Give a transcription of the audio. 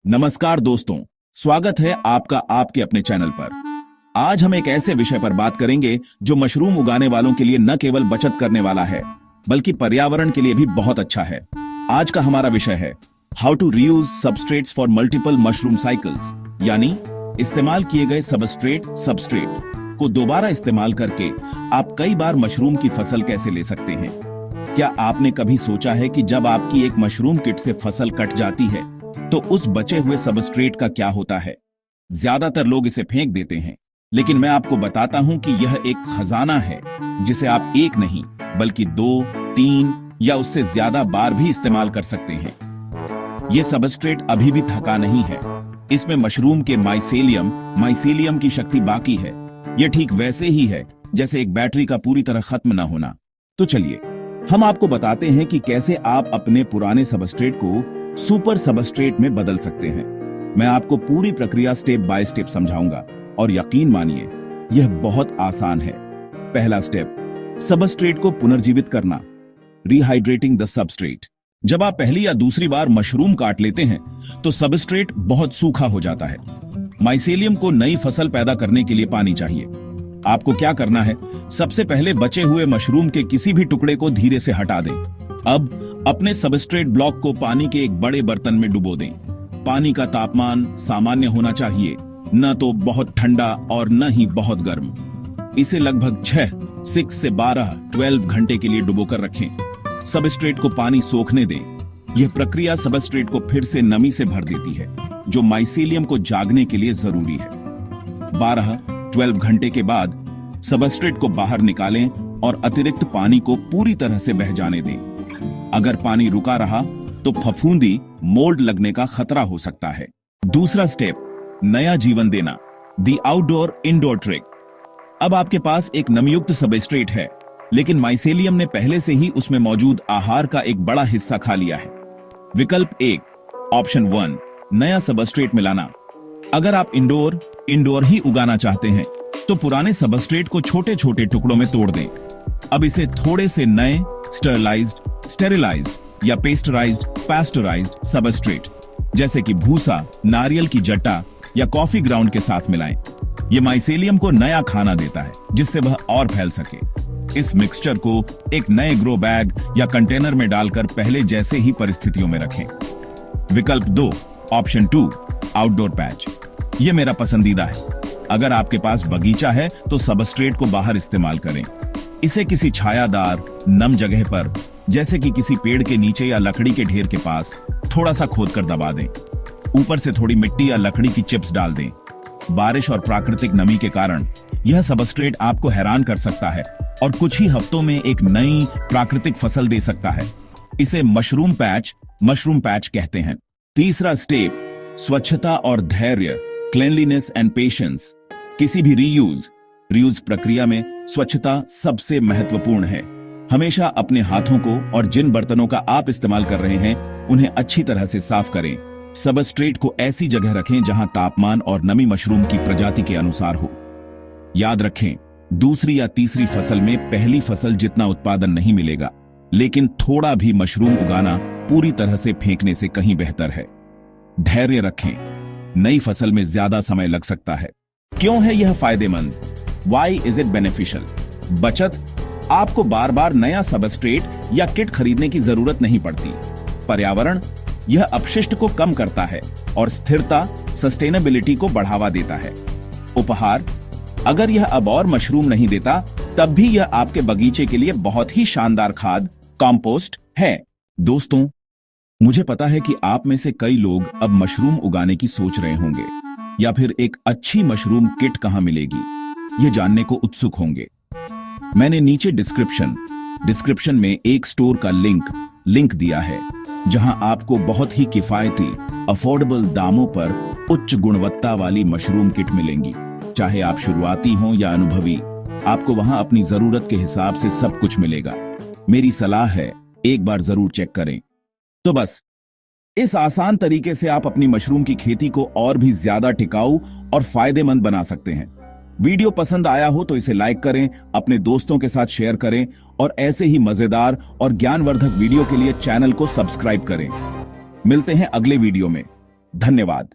नमस्कार दोस्तों, स्वागत है आपका आपके अपने चैनल पर। आज हम एक ऐसे विषय पर बात करेंगे जो मशरूम उगाने वालों के लिए न केवल बचत करने वाला है बल्कि पर्यावरण के लिए भी बहुत अच्छा है। आज का हमारा विषय है how to reuse substrates for multiple mushroom cycles, यानी इस्तेमाल किए गए सबस्ट्रेट को दोबारा इस्तेमाल करके आप कई बार मशरूम की फसल कैसे ले सकते हैं। क्या आपने कभी सोचा है कि जब आपकी एक मशरूम किट से फसल कट जाती है तो उस बचे हुए सबस्ट्रेट का क्या होता है? ज्यादातर लोग इसे फेंक देते हैं, लेकिन मैं आपको बताता हूं कि यह एक खजाना है जिसे आप एक नहीं बल्कि 2, 3 या उससे ज्यादा बार भी इस्तेमाल कर सकते हैं। यह सबस्ट्रेट अभी भी थका नहीं है। इसमें मशरूम के माइसेलियम की शक्ति बाकी है। यह ठीक वैसे ही है जैसे एक बैटरी का पूरी तरह खत्म न होना। तो चलिए हम आपको बताते हैं कि कैसे आप अपने पुराने सबस्ट्रेट को सुपर सबस्ट्रेट में बदल सकते हैं। मैं आपको पूरी प्रक्रिया स्टेप बाय स्टेप समझाऊंगा और यकीन मानिए यह बहुत आसान है। पहला स्टेप, सबस्ट्रेट को पुनर्जीवित करना, रिहाइड्रेटिंग द सबस्ट्रेट। जब आप पहली या दूसरी बार मशरूम काट लेते हैं तो सबस्ट्रेट बहुत सूखा हो जाता है। माइसेलियम को नई फसल पैदा करने के लिए पानी चाहिए। आपको क्या करना है, सबसे पहले बचे हुए मशरूम के किसी भी टुकड़े को धीरे से हटा दें। अब अपने सबस्ट्रेट ब्लॉक को पानी के एक बड़े बर्तन में डुबो दें। पानी का तापमान सामान्य होना चाहिए, न तो बहुत ठंडा और न ही बहुत गर्म। इसे लगभग 6 से 12 घंटे के लिए डुबोकर रखें। सबस्ट्रेट को पानी सोखने दें। यह प्रक्रिया सबस्ट्रेट को फिर से नमी से भर देती है, जो माइसेलियम को जागने के लिए जरूरी है। 12 घंटे के बाद सबस्ट्रेट को बाहर निकालें और अतिरिक्त पानी को पूरी तरह से बह जाने दें। अगर पानी रुका रहा तो फफूंदी मोल्ड लगने का खतरा हो सकता है। दूसरा स्टेप, नया जीवन देना, द आउटडोर इंडोर ट्रिक। अब आपके पास एक नमयुक्त सबस्ट्रेट है, लेकिन माइसेलियम ने पहले से ही उसमें मौजूद आहार का एक बड़ा हिस्सा खा लिया है। विकल्प 1, ऑप्शन 1, नया सबस्ट्रेट मिलाना। अगर आप इंडोर ही उगाना चाहते हैं तो पुराने सबस्ट्रेट को छोटे छोटे टुकड़ों में तोड़ दें। अब इसे थोड़े से नए स्टेरिलाइज्ड या पास्चराइज्ड सबस्ट्रेट जैसे कि भूसा, नारियल की जट्टा या कॉफी ग्राउंड के साथ मिलाएं। यह माइसेलियम को नया खाना देता है जिससे वह और फैल सके। इस मिक्सचर को एक नए ग्रो बैग या कंटेनर में डालकर पहले जैसे ही परिस्थितियों में रखें। विकल्प 2, ऑप्शन 2, आउटडोर पैच। यह मेरा पसंदीदा है। अगर आपके पास बगीचा है तो सबस्ट्रेट को बाहर इस्तेमाल करें। इसे किसी छायादार नम जगह पर, जैसे कि किसी पेड़ के नीचे या लकड़ी के ढेर के पास, थोड़ा सा खोदकर दबा दें। ऊपर से थोड़ी मिट्टी या लकड़ी की चिप्स डाल दें। बारिश और प्राकृतिक नमी के कारण यह सबस्ट्रेट आपको हैरान कर सकता है और कुछ ही हफ्तों में एक नई प्राकृतिक फसल दे सकता है। इसे मशरूम पैच कहते हैं। तीसरा स्टेप, स्वच्छता और धैर्य, क्लेanलीनेस एंड पेशेंस। किसी भी रीयूज प्रक्रिया में स्वच्छता सबसे महत्वपूर्ण है। हमेशा अपने हाथों को और जिन बर्तनों का आप इस्तेमाल कर रहे हैं उन्हें अच्छी तरह से साफ करें। सबस्ट्रेट को ऐसी जगह रखें जहां तापमान और नमी मशरूम की प्रजाति के अनुसार हो। याद रखें, दूसरी या तीसरी फसल में पहली फसल जितना उत्पादन नहीं मिलेगा, लेकिन थोड़ा भी मशरूम उगाना पूरी तरह से फेंकने से कहीं बेहतर है। धैर्य रखें, नई फसल में ज्यादा समय लग सकता है। क्यों है यह फायदेमंद? Why is it beneficial? बचत, आपको बार बार नया सबस्ट्रेट या किट खरीदने की जरूरत नहीं पड़ती। पर्यावरण, यह अपशिष्ट को कम करता है और स्थिरता, सस्टेनेबिलिटी को बढ़ावा देता है। उपहार, अगर यह अब और मशरूम नहीं देता तब भी यह आपके बगीचे के लिए बहुत ही शानदार खाद, कंपोस्ट है। दोस्तों, मुझे पता है कि आप में से कई लोग अब मशरूम उगाने की सोच रहे होंगे या फिर एक अच्छी मशरूम किट कहां मिलेगी ये जानने को उत्सुक होंगे। मैंने नीचे डिस्क्रिप्शन में एक स्टोर का लिंक दिया है जहां आपको बहुत ही किफायती, अफोर्डेबल दामों पर उच्च गुणवत्ता वाली मशरूम किट मिलेंगी। चाहे आप शुरुआती हों या अनुभवी, आपको वहां अपनी जरूरत के हिसाब से सब कुछ मिलेगा। मेरी सलाह है, एक बार जरूर चेक करें। तो बस इस आसान तरीके से आप अपनी मशरूम की खेती को और भी ज्यादा टिकाऊ और फायदेमंद बना सकते हैं। वीडियो पसंद आया हो तो इसे लाइक करें, अपने दोस्तों के साथ शेयर करें और ऐसे ही मजेदार और ज्ञानवर्धक वीडियो के लिए चैनल को सब्सक्राइब करें। मिलते हैं अगले वीडियो में। धन्यवाद।